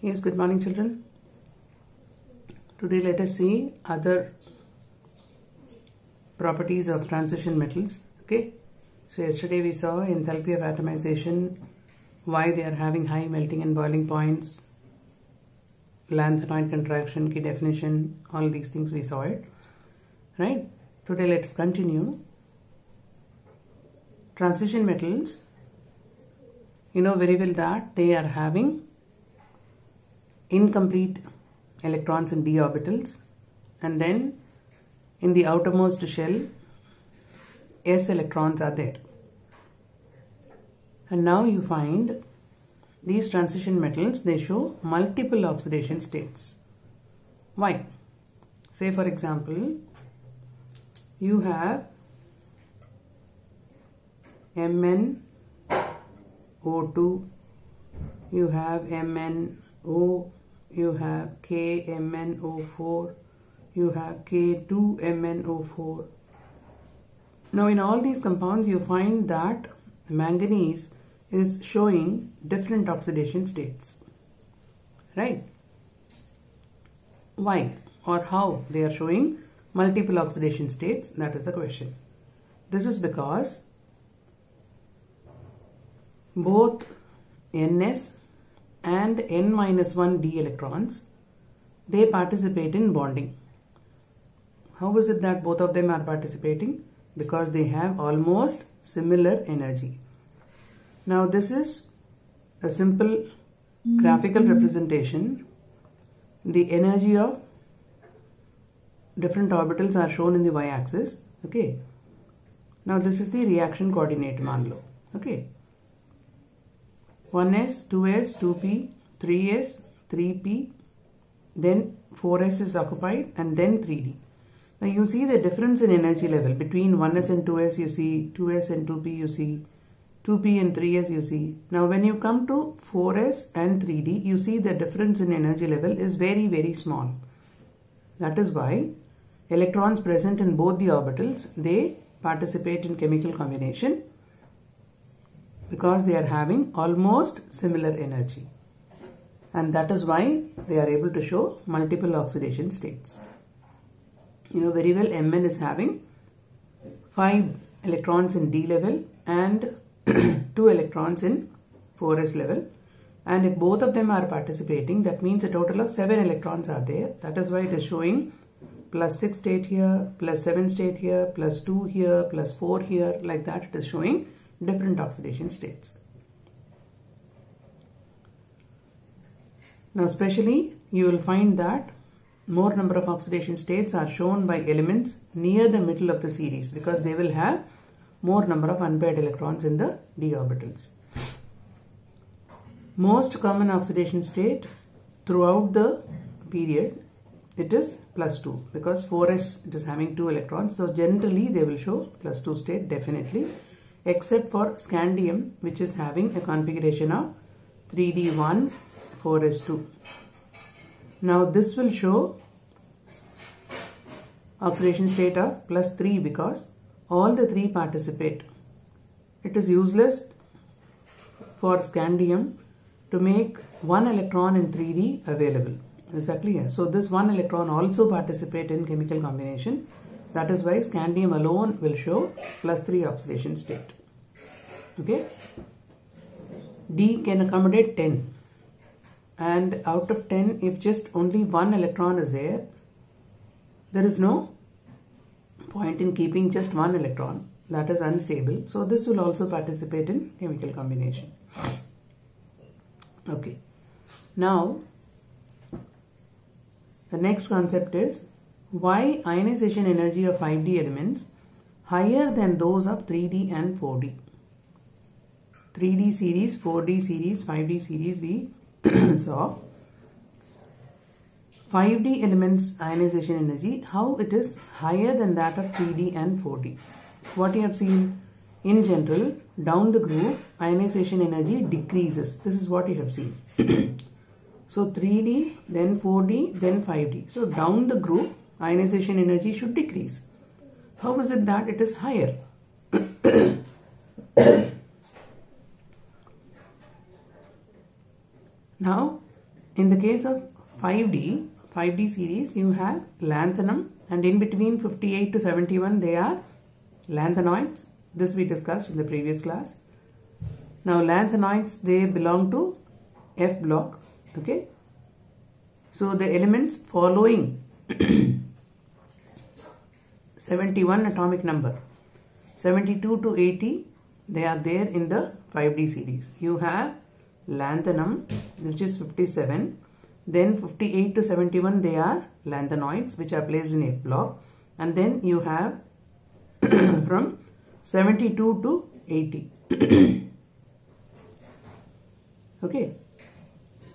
Yes, good morning children. Today let us see other properties of transition metals. Okay, so yesterday we saw enthalpy of atomization, why they are having high melting and boiling points, lanthanoid contraction, key definition, all these things we saw it, right? Today let's continue. Transition metals, you know very well that they are having incomplete electrons in d orbitals, and then in the outermost shell s electrons are there. And now you find these transition metals, they show multiple oxidation states. Why? Say for example, you have MnO2, you have MnO, you have KMnO4, you have K2MnO4. Now in all these compounds you find that manganese is showing different oxidation states, right? Why or how they are showing multiple oxidation states? That is the question. This is because both Ns and N-1 d electrons, they participate in bonding. How is it that both of them are participating? Because they have almost similar energy. Now this is a simple graphical representation. The energy of different orbitals are shown in the y-axis. Okay. Now this is the reaction coordinate, मान लो. Okay. 1s, 2s, 2p, 3s, 3p, then 4s is occupied, and then 3d. Now you see the difference in energy level between 1s and 2s, you see 2s and 2p, you see 2p and 3s, you see. Now when you come to 4s and 3d, you see the difference in energy level is very, very small. That is why electrons present in both the orbitals, they participate in chemical combination, because they are having almost similar energy, and that is why they are able to show multiple oxidation states. You know very well Mn is having 5 electrons in d level and 2 electrons in 4s level, and if both of them are participating, that means a total of 7 electrons are there. That is why it is showing +6 state here, +7 state here, +2 here, +4 here, like that. It is showing different oxidation states. Now especially you will find that more number of oxidation states are shown by elements near the middle of the series, because they will have more number of unpaired electrons in the d orbitals. Most common oxidation state throughout the period, it is +2, because 4s it is having 2 electrons, so generally they will show +2 state definitely, except for scandium, which is having a configuration of 3d1 4s2. Now this will show oxidation state of +3, because all the 3 participate. It is useless for scandium to make 1 electron in 3d available. Is that clear? So this 1 electron also participate in chemical combination. That is why scandium alone will show +3 oxidation state. Okay. D can accommodate 10, and out of 10, if just only 1 electron is there, there is no point in keeping just 1 electron. That is unstable. So this will also participate in chemical combination. Okay. Now the next concept is why ionization energy of 5d elements higher than those of 3d and 4d. 3d series, 4d series, 5d series we saw. 5d elements ionization energy, how it is higher than that of 3d and 4d. What you have seen in general, down the group ionization energy decreases. This is what you have seen. So 3d, then 4d, then 5d. So down the group ionization energy should decrease. How is it that it is higher? Now in the case of 5D series, you have lanthanum, and in between 58 to 71 they are lanthanoids. This we discussed in the previous class. Now lanthanoids, they belong to F block. Okay. So the elements following 71 atomic number, 72 to 80, they are there in the 5D series. You have lanthanum, which is 57. Then 58 to 71, they are lanthanoids, which are placed in F block. And then you have from 72 to 80. Okay.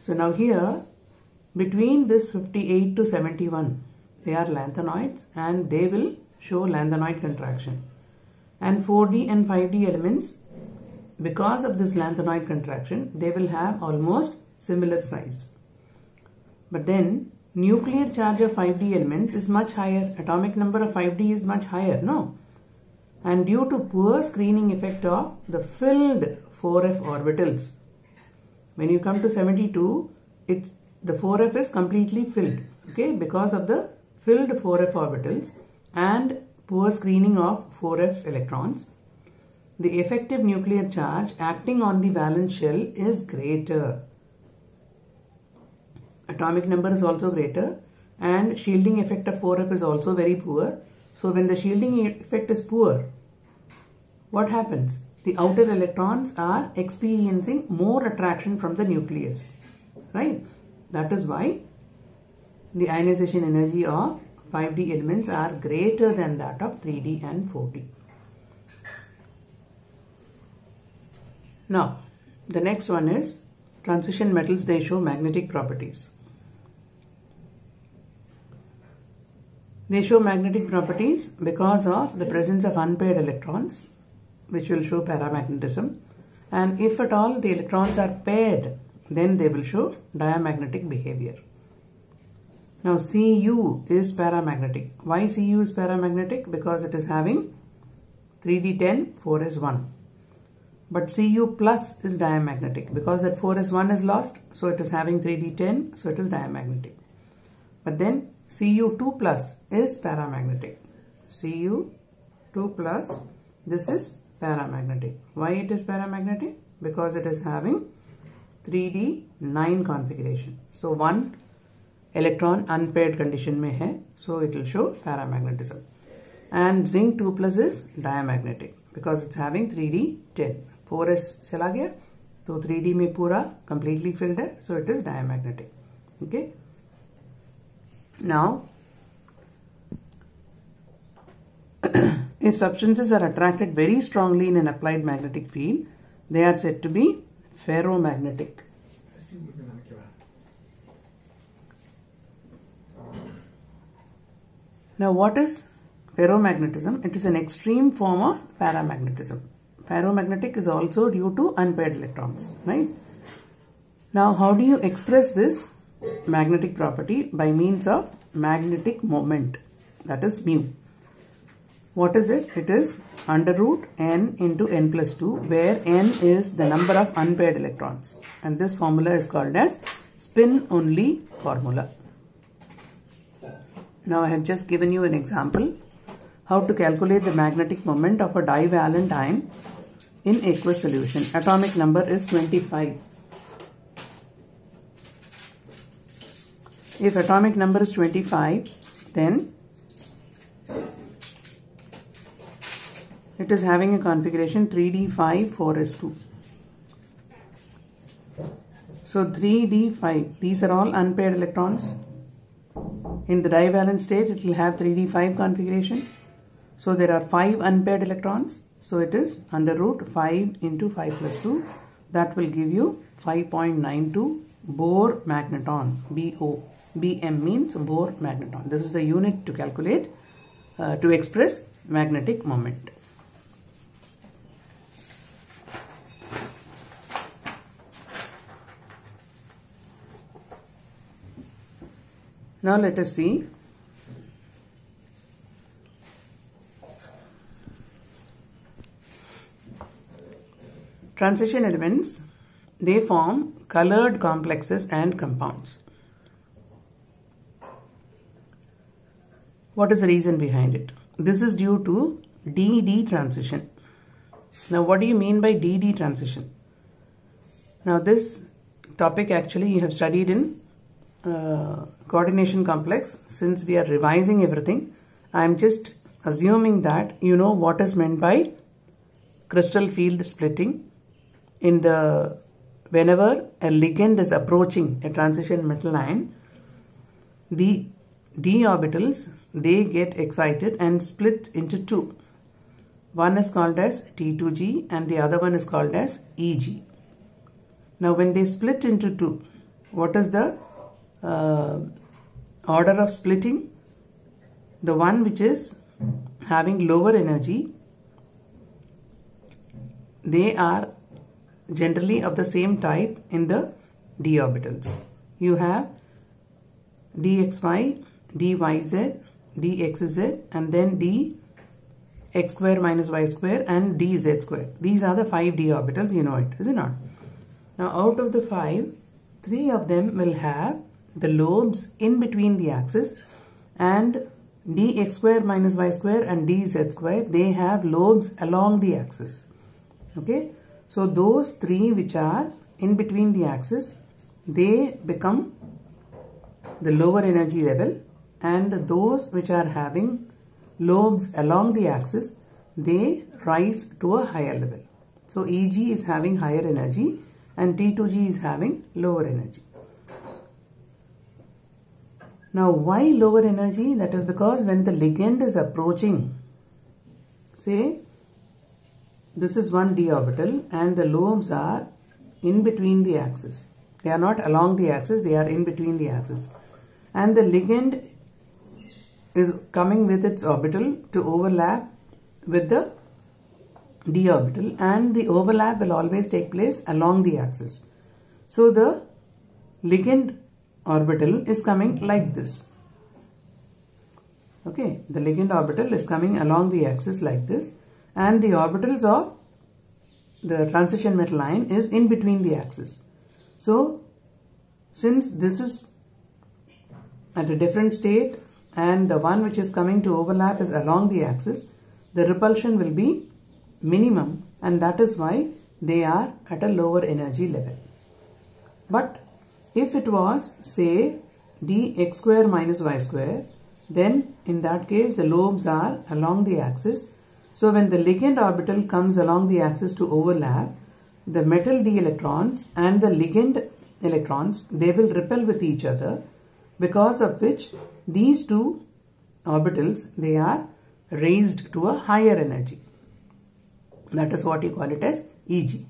So now here, between this 58 to 71, they are lanthanoids and they will show lanthanoid contraction. And 4D and 5D elements, because of this lanthanoid contraction, they will have almost similar size. But then nuclear charge of 5D elements is much higher. Atomic number of 5D is much higher, no? And due to poor screening effect of the filled 4f orbitals, when you come to 72, the 4f is completely filled, okay, because of the filled 4f orbitals and poor screening of 4f electrons. The effective nuclear charge acting on the valence shell is greater. Atomic number is also greater and shielding effect of 4f is also very poor. So when the shielding effect is poor, what happens? The outer electrons are experiencing more attraction from the nucleus, right? That is why the ionization energy of 5D elements are greater than that of 3D and 4D. Now, the next one is transition metals. They show magnetic properties. They show magnetic properties because of the presence of unpaired electrons, which will show paramagnetism. And if at all the electrons are paired, then they will show diamagnetic behavior. Now Cu is paramagnetic. Why Cu is paramagnetic? Because it is having 3d10, 4s1. But Cu plus is diamagnetic because that 4s1 is lost, so it is having 3d10, so it is diamagnetic. But then Cu2 plus is paramagnetic. Cu2 plus, this is paramagnetic. Why it is paramagnetic? Because it is having 3d9 configuration. So one electron unpaired condition mein hai, so it will show paramagnetism. And zinc 2 plus is diamagnetic because it's having 3d10. 4s chala gaya, so 3d mein pura completely filled hai, so it is diamagnetic. Okay. Now, if substances are attracted very strongly in an applied magnetic field, they are said to be ferromagnetic. Now, what is ferromagnetism? It is an extreme form of paramagnetism. Ferromagnetic is also due to unpaired electrons, right? Now, how do you express this magnetic property? By means of magnetic moment, that is mu. What is it? It is under root n into n plus 2, where n is the number of unpaired electrons, and this formula is called as spin only formula. Now I have just given you an example how to calculate the magnetic moment of a divalent ion in aqueous solution. Atomic number is 25. If atomic number is 25, then it is having a configuration 3d5 4s2. So 3d5, these are all unpaired electrons. In the divalent state, it will have 3d5 configuration. So there are 5 unpaired electrons. So it is under root 5 into 5 plus 2. That will give you 5.92 Bohr magneton, BO. BM means Bohr magneton. This is the unit to calculate, to express magnetic moment. Now let us see transition elements. they form colored complexes and compounds. What is the reason behind it? This is due to d-d transition. Now, what do you mean by d-d transition? Now, this topic actually you have studied in coordination complex. Since we are revising everything, I am just assuming that you know what is meant by crystal field splitting. Whenever a ligand is approaching a transition metal ion, the d orbitals, they get excited and split into two. One is called as T2G and the other one is called as EG. Now, when they split into two, what is the order of splitting? The one which is having lower energy, they are generally of the same type in the d orbitals. You have dxy, dyz, dxz, and then dx square minus y square and dz square. These are the 5 d orbitals, you know it, is it not? Now, out of the 5, 3 of them will have the lobes in between the axis, and dx square minus y square and dz square, they have lobes along the axis. Okay, so those 3 which are in between the axis, they become the lower energy level, and those which are having lobes along the axis, they rise to a higher level. So EG is having higher energy and T2G is having lower energy. Now, why lower energy? That is because when the ligand is approaching, say this is one d orbital and the lobes are in between the axis. They are not along the axis, they are in between the axis. And the ligand is coming with its orbital to overlap with the d orbital, and the overlap will always take place along the axis. So the ligand orbital is coming like this. Okay, the ligand orbital is coming along the axis like this, and the orbitals of the transition metal ion is in between the axis. So since this is at a different state and the one which is coming to overlap is along the axis, the repulsion will be minimum, and that is why they are at a lower energy level. But if it was, say, dx square minus y square, then in that case the lobes are along the axis. So when the ligand orbital comes along the axis to overlap, the metal d electrons and the ligand electrons, they will repel with each other, because of which these two orbitals, they are raised to a higher energy. That is what you call it as EG.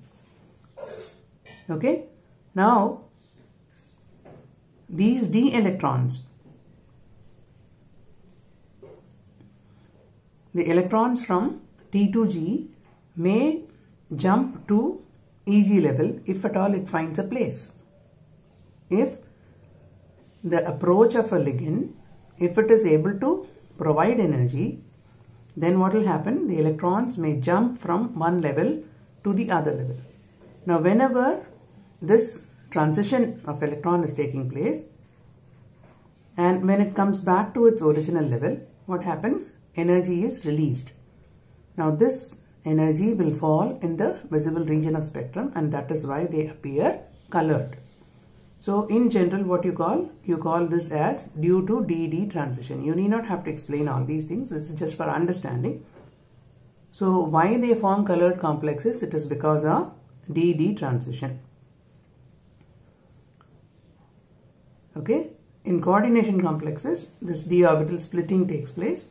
Okay. Now, these d electrons, the electrons from T2G may jump to EG level if at all it finds a place. If the approach of a ligand, if it is able to provide energy, then what will happen? The electrons may jump from one level to the other level. Now, whenever this transition of electron is taking place, and when it comes back to its original level, what happens? Energy is released. Now, this energy will fall in the visible region of spectrum, and that is why they appear colored. So, in general, what you call this as due to d-d transition. You need not have to explain all these things. This is just for understanding. So, why they form colored complexes? It is because of d-d transition. Okay. In coordination complexes, this d orbital splitting takes place,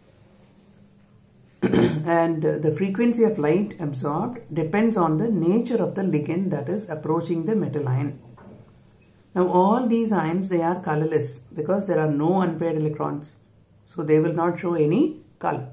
and the frequency of light absorbed depends on the nature of the ligand that is approaching the metal ion. Now, all these ions, they are colorless because there are no unpaired electrons. So, they will not show any color.